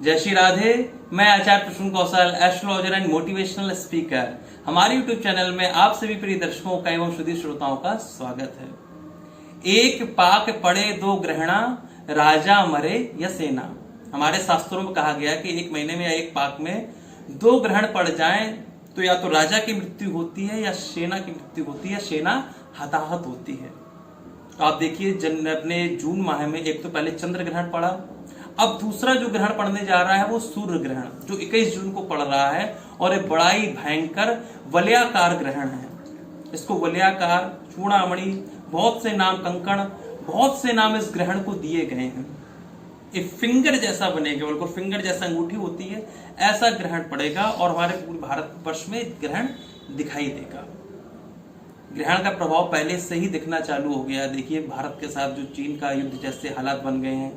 जय श्री राधे। मैं आचार्य प्रसून कौशल, astrologer and motivational speaker. हमारे यूट्यूब चैनल में आप सभी प्रिय दर्शकों का एवं शुद्धि श्रोताओं का स्वागत है। एक पाक पड़े दो ग्रहणा, राजा मरे या सेना। हमारे शास्त्रों में कहा गया कि एक महीने में या एक पाक में दो ग्रहण पड़ जाएं तो या तो राजा की मृत्यु होती है या सेना की मृत्यु होती है, सेना हताहत होती है। तो आप देखिए अपने जून माह में एक तो पहले चंद्र ग्रहण पड़ा, अब दूसरा जो ग्रहण पड़ने जा रहा है वो सूर्य ग्रहण जो 21 जून को पड़ रहा है और एक बड़ा ही भयंकर वलयाकार ग्रहण है। इसको वलयाकार, चूड़ामणि, बहुत से नाम, कंकण, बहुत से नाम इस ग्रहण को दिए गए हैं। एक फिंगर जैसा बनेगा, बिल्कुल फिंगर जैसा अंगूठी होती है, ऐसा ग्रहण पड़ेगा और हमारे पूरे भारतवर्ष में ग्रहण दिखाई देगा। ग्रहण का प्रभाव पहले से ही दिखना चालू हो गया। देखिए भारत के साथ जो चीन का युद्ध जैसे हालात बन गए हैं,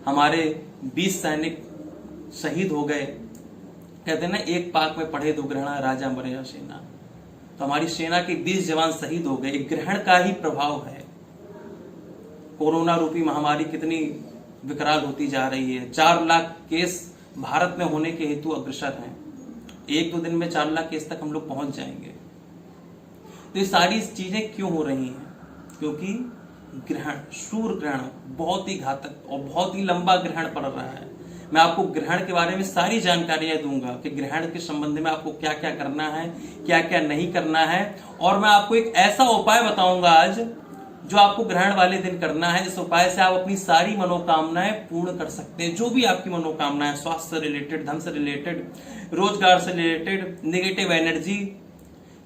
हमारे 20 सैनिक शहीद हो गए। कहते हैं ना, एक पाक में पढ़े दो ग्रहण, राजा मरे या सेना। तो हमारी सेना के 20 जवान शहीद हो गए। एक ग्रहण का ही प्रभाव है। कोरोना रूपी महामारी कितनी विकराल होती जा रही है। 4 लाख केस भारत में होने के हेतु अग्रसर हैं। 1-2 दिन में 4 लाख केस तक हम लोग पहुंच जाएंगे। तो ये सारी चीजें क्यों हो रही हैं? क्योंकि ग्रहण, सूर्य ग्रहण बहुत ही घातक और बहुत ही लंबा ग्रहण पड़ रहा है। मैं आपको ग्रहण के बारे में सारी जानकारियां दूंगा कि ग्रहण के संबंध में आपको क्या क्या करना है, क्या क्या नहीं करना है। और मैं आपको एक ऐसा उपाय बताऊंगा आज जो आपको ग्रहण वाले दिन करना है। इस उपाय से आप अपनी सारी मनोकामनाएं पूर्ण कर सकते हैं। जो भी आपकी मनोकामनाएं, स्वास्थ्य से रिलेटेड, धन से रिलेटेड, रोजगार से रिलेटेड, नेगेटिव एनर्जी,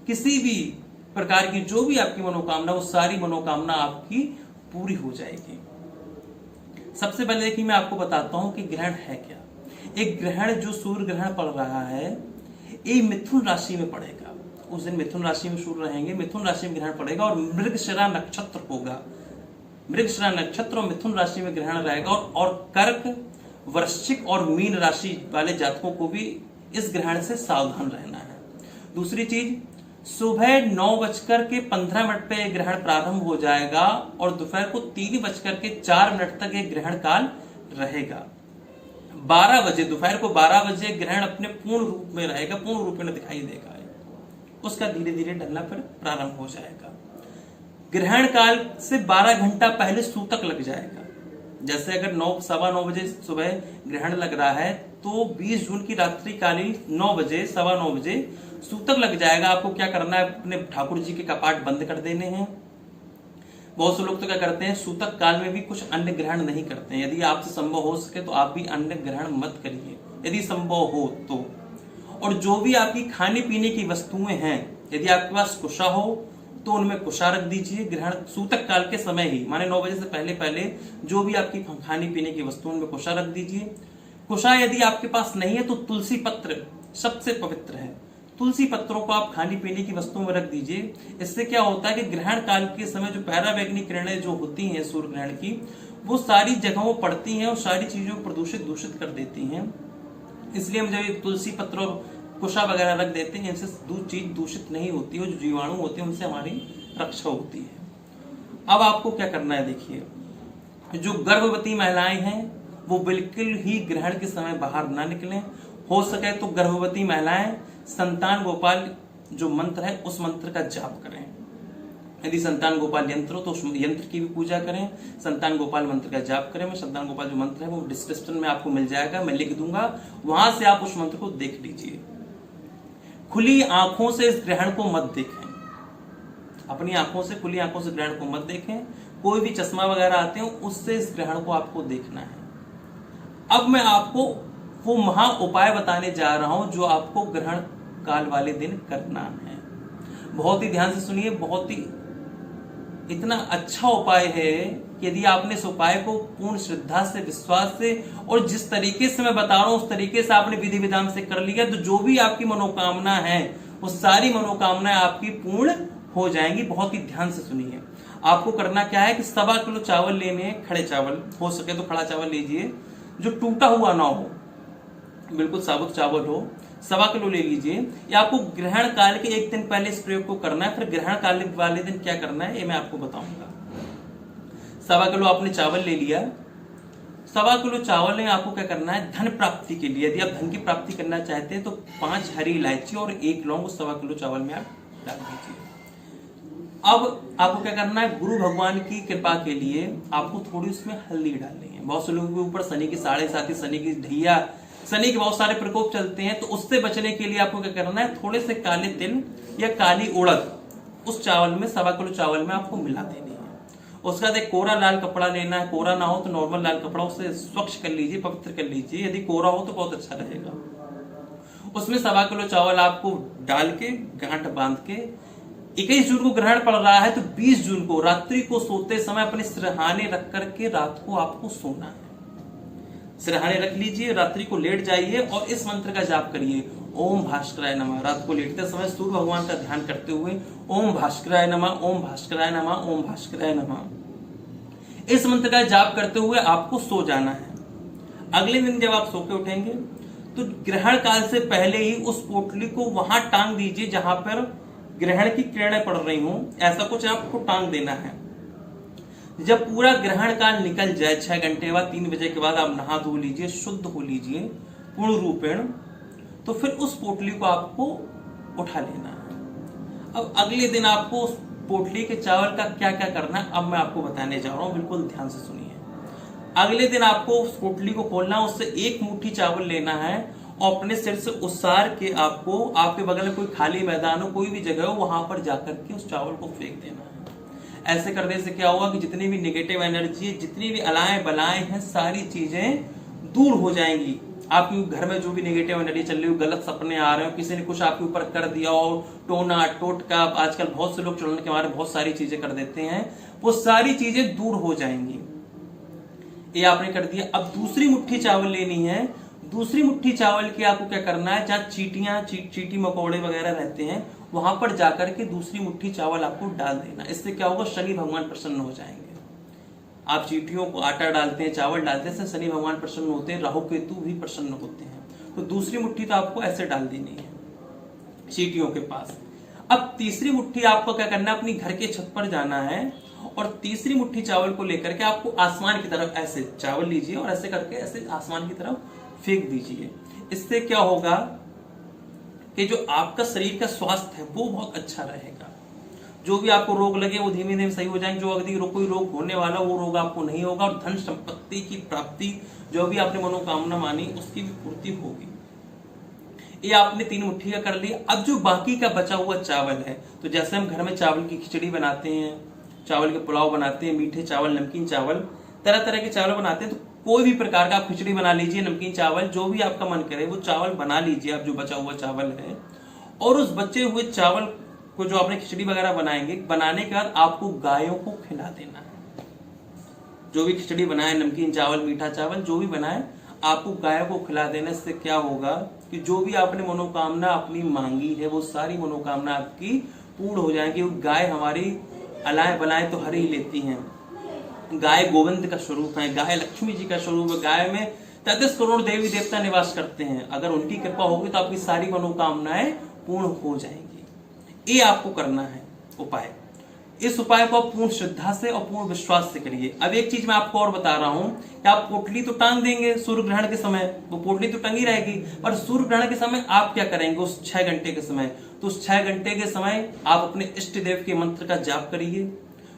किसी भी प्रकार की जो भी आपकी मनोकामना, वो सारी मनोकामना आपकी पूरी हो जाएगी। सबसे पहले देखिए मैं आपको बताता हूं कि ग्रहण है क्या। एक ग्रहण जो सूर्य ग्रहण पड़ रहा है, ये मिथुन राशि में पड़ेगा। उस दिन मिथुन राशि में सूर्य रहेंगे, मिथुन राशि में ग्रहण पड़ेगा और मृगशिरा नक्षत्र होगा। मृगशिरा नक्षत्र और मिथुन राशि में ग्रहण रहेगा और कर्क, वृश्चिक और मीन राशि वाले जातकों को भी इस ग्रहण से सावधान रहना है। दूसरी चीज, सुबह 9:15 पे ग्रहण प्रारंभ हो जाएगा और दोपहर को 3:04 तक ये ग्रहण काल रहेगा। 12 बजे, दोपहर को 12 बजे ग्रहण अपने पूर्ण रूप में रहेगा, पूर्ण रूप में दिखाई देगा। उसका धीरे धीरे ढलना फिर प्रारंभ हो जाएगा। ग्रहण काल से 12 घंटा पहले सूतक लग जाएगा। जैसे अगर 9-9:15 बजे सुबह ग्रहण लग रहा है तो 20 जून की रात्रि कालीन 9 बजे, 9:15 बजे सूतक लग जाएगा। आपको क्या करना है, अपने ठाकुर जी के कपाट बंद कर देने हैं। बहुत से लोग तो क्या करते हैं, सूतक काल में भी कुछ अन्य ग्रहण नहीं करते हैं। यदि आपसे संभव हो सके तो आप भी अन्य ग्रहण मत करिए, यदि संभव हो तो। और जो भी आपकी खाने पीने की वस्तुएं हैं, यदि आपके पास कुशा हो तो उनमें कुशा रख दीजिए। ग्रहण सूतक काल के समय ही, माने 9 बजे से पहले पहले जो भी आपकी खाने पीने की वस्तुओं में कुशा रख दीजिए। कुशा यदि आपके पास नहीं है तो तुलसी पत्र सबसे पवित्र है। तुलसी पत्रों को आप खाने पीने की वस्तुओं में रख दीजिए। इससे क्या होता है कि ग्रहण काल के समय जो पराबैंगनी किरणें जो होती हैं सूर्य ग्रहण की, वो सारी जगहों पड़ती हैं और सारी चीजों को प्रदूषित, दूषित कर देती हैं। इसलिए हम जब तुलसी पत्र और कुशा वगैरह रख देते हैं, इनसे चीज दूषित नहीं होती है, जो जीवाणु होते हैं उनसे हमारी रक्षा होती है। अब आपको क्या करना है, देखिए जो गर्भवती महिलाएं हैं वो बिल्कुल ही ग्रहण के समय बाहर ना निकलें। हो सके तो गर्भवती महिलाएं संतान गोपाल जो मंत्र है उस मंत्र का जाप करें। यदि संतान गोपाल यंत्र हो तो उस यंत्र की भी पूजा करें, संतान गोपाल मंत्र का जाप करें। मैं संतान गोपाल जो मंत्र है वो डिस्क्रिप्शन में आपको मिल जाएगा, मैं लिख दूंगा, वहां से आप उस मंत्र को देख लीजिए। खुली आंखों से इस ग्रहण को मत देखें। अपनी आंखों से, खुली आंखों से ग्रहण को मत देखें। कोई भी चश्मा वगैरह आते हो उससे इस ग्रहण को आपको देखना है। अब मैं आपको वो महा उपाय बताने जा रहा हूं जो आपको ग्रहण काल वाले दिन करना है। बहुत ही ध्यान से सुनिए। बहुत ही इतना अच्छा उपाय है कि यदि आपने इस उपाय को पूर्ण श्रद्धा से, विश्वास से और जिस तरीके से मैं बता रहा हूं उस तरीके से आपने विधि विधान से कर लिया तो जो भी आपकी मनोकामना है वो सारी मनोकामनाएं आपकी पूर्ण हो जाएंगी। बहुत ही ध्यान से सुनिए। आपको करना क्या है कि 1.25 किलो चावल लेने हैं, खड़े चावल, हो सके तो खड़ा चावल लीजिए जो टूटा हुआ ना हो, बिल्कुल साबुत चावल हो। 1.25 किलो ले लीजिए। ये आपको ग्रहण काल के एक दिन पहले इस प्रयोग को करना है। फिर ग्रहण काल वाले दिन क्या करना है ये मैं आपको बताऊंगा। 1.25 किलो आपने चावल ले लिया, सवा किलो चावल में आपको क्या करना है, धन प्राप्ति के लिए, यदि आप धन की प्राप्ति करना चाहते हैं तो 5 हरी इलायची और 1 लौंग उस सवा किलो चावल में आप डाल दीजिए। अब आपको क्या करना है, गुरु भगवान की कृपा के लिए आपको थोड़ी उसमें हल्दी डालनी है। बहुत से लोगों के ऊपर शनि की 7.5 शनि की ढैया, शनि के बहुत सारे प्रकोप चलते हैं, तो उससे बचने के लिए आपको क्या करना है, थोड़े से काले तिल या काली उड़द उस चावल में, सवा किलो चावल में आपको मिला देनी है। उसके बाद एक कोरा लाल कपड़ा लेना है, कोरा ना हो तो नॉर्मल लाल कपड़ा, उसे स्वच्छ कर लीजिए, पवित्र कर लीजिए, यदि कोरा हो तो बहुत अच्छा रहेगा। उसमें सवा किलो चावल आपको डाल के गांठ बांध के 21 जून को ग्रहण पड़ रहा है तो 20 जून को रात्रि को सोते समय अपने सिरहाने रख करके रात को आपको सोना है। सिरहाने रख लीजिए, रात्रि को लेट जाइए और इस मंत्र का जाप करिए, ओम भास्कराय नमः। रात को लेटते समय सूर्य भगवान का ध्यान करते हुए ओम भास्कराय नमः, ओम भास्कराय नमः, ओम भास्कराय नमः, इस मंत्र का जाप करते हुए आपको सो जाना है। अगले दिन जब आप सो के उठेंगे तो ग्रहण काल से पहले ही उस पोटली को वहां टांग दीजिए जहां पर ग्रहण की किरणें पड़ रही हों, ऐसा कुछ आपको टांग देना है। जब पूरा ग्रहण काल निकल जाए, 6 घंटे बाद 3 बजे के बाद आप नहा धो लीजिए, शुद्ध हो लीजिए पूर्ण रूपेण, तो फिर उस पोटली को आपको उठा लेना है। अब अगले दिन आपको उस पोटली के चावल का क्या क्या करना है, अब मैं आपको बताने जा रहा हूं, बिल्कुल ध्यान से सुनिए। अगले दिन आपको उस पोटली को खोलना, उससे 1 मुट्ठी चावल लेना है और अपने सिर से उसार के आपको, आपके बगल में कोई खाली मैदान हो, कोई भी जगह हो, वहां पर जाकर के उस चावल को फेंक देना है। ऐसे करने से क्या होगा कि जितनी भी नेगेटिव एनर्जी, जितनी भी अलाएं बलाएं हैं, सारी चीजें दूर हो जाएंगी। आपके घर में जो भी नेगेटिव एनर्जी चल रही हो, गलत सपने आ रहे हो, किसी ने कुछ आपके ऊपर कर दिया हो, टोना टोटका, आजकल बहुत से लोग चुड़ने के मारे बहुत सारी चीजें कर देते हैं, वो सारी चीजें दूर हो जाएंगी। ये आपने कर दिया। अब दूसरी मुट्ठी चावल लेनी है। दूसरी मुट्ठी चावल की आपको क्या करना है, जहां चीटी मकोड़े वगैरह रहते हैं वहां पर जाकर के दूसरी मुट्ठी चावल आपको डाल देना। इससे क्या होगा, शनि भगवान प्रसन्न हो जाएंगे। आप चीटियों को आटा डालते हैं, चावल डालते हैं, शनि भगवान प्रसन्न होते हैं, राहु केतु भी प्रसन्न होते हैं। तो दूसरी मुट्ठी तो आपको ऐसे डाल देनी है चीटियों के पास। अब तीसरी मुट्ठी आपको क्या करना है, अपनी घर के छत पर जाना है और तीसरी मुट्ठी चावल को लेकर के आपको आसमान की तरफ ऐसे चावल लीजिए और ऐसे करके ऐसे आसमान की तरफ फेंक दीजिए। इससे क्या होगा कि जो आपका शरीर का स्वास्थ्य है वो बहुत अच्छा रहेगा। जो भी आपको रोग लगे वो धीमे धीमे सही हो जाएंगे। जो यदि कोई रोग होने वाला वो रोग आपको नहीं होगा और धन संपत्ति की प्राप्ति, जो भी आपने मनोकामना मानी उसकी भी पूर्ति होगी। ये आपने 3 मुट्ठी का कर लिया। अब जो बाकी का बचा हुआ चावल है, तो जैसे हम घर में चावल की खिचड़ी बनाते हैं, चावल के पुलाव बनाते हैं, मीठे चावल, नमकीन चावल, तरह तरह के चावल बनाते हैं, तो कोई भी प्रकार का आप खिचड़ी बना लीजिए, नमकीन चावल, जो भी आपका मन करे वो चावल बना लीजिए आप, जो बचा हुआ चावल है। और उस बचे हुए चावल को जो आपने खिचड़ी वगैरह बनाएंगे, बनाने के बाद आपको गायों को खिला देना है। जो भी खिचड़ी बनाए, नमकीन चावल, मीठा चावल, जो भी बनाए, आपको गायों को खिला देने से क्या होगा कि जो भी आपने मनोकामना अपनी मांगी है वो सारी मनोकामना आपकी पूर्ण हो जाएगी। गाय हमारी अलाएं बलाएं तो हर ही लेती हैं। गाय गोविंद का स्वरूप है, गाय लक्ष्मी जी का स्वरूप है। गाय में 33 करोड़ देवी देवता निवास करते हैं। अगर उनकी कृपा होगी तो आपकी सारी मनोकामनाएं पूर्ण हो जाएंगी। ये आपको करना है उपाय। इस उपाय को आप पूर्ण श्रद्धा से और पूर्ण विश्वास से करिए। अब एक चीज मैं आपको और बता रहा हूं कि आप पोटली तो टांग देंगे सूर्य ग्रहण के समय, वो पोटली तो टंगी रहेगी, पर सूर्य ग्रहण के समय आप क्या करेंगे उस 6 घंटे के समय? तो उस 6 घंटे के समय आप अपने इष्ट देव के मंत्र का जाप करिए,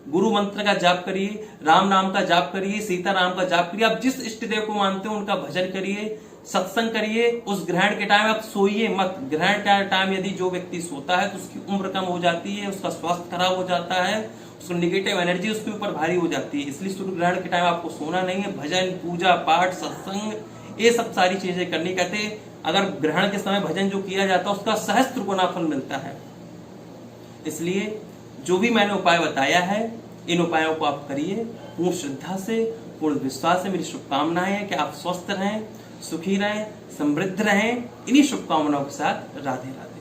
गुरु मंत्र का जाप करिए, राम नाम का जाप करिए, सीता राम का जाप करिए। आप जिस इष्ट देव को मानते हो उनका भजन करिए, सत्संग करिए। उस ग्रहण के टाइम आप सोइए मत। ग्रहण का टाइम यदि जो व्यक्ति सोता है तो उसकी उम्र कम हो जाती है, उसका स्वास्थ्य खराब हो जाता है, उसको निगेटिव एनर्जी उसके ऊपर भारी हो जाती है। इसलिए सूर्य ग्रहण के टाइम आपको सोना नहीं है। भजन, पूजा पाठ, सत्संग, ये सब सारी चीजें करनी। कहते हैं अगर ग्रहण के समय भजन जो किया जाता है उसका सहस्त्र गुना फल मिलता है। इसलिए जो भी मैंने उपाय बताया है, इन उपायों को आप करिए पूर्ण श्रद्धा से, पूर्ण विश्वास से। मेरी शुभकामनाएं हैं कि आप स्वस्थ रहें, सुखी रहें, समृद्ध रहें। इन्हीं शुभकामनाओं के साथ राधे राधे।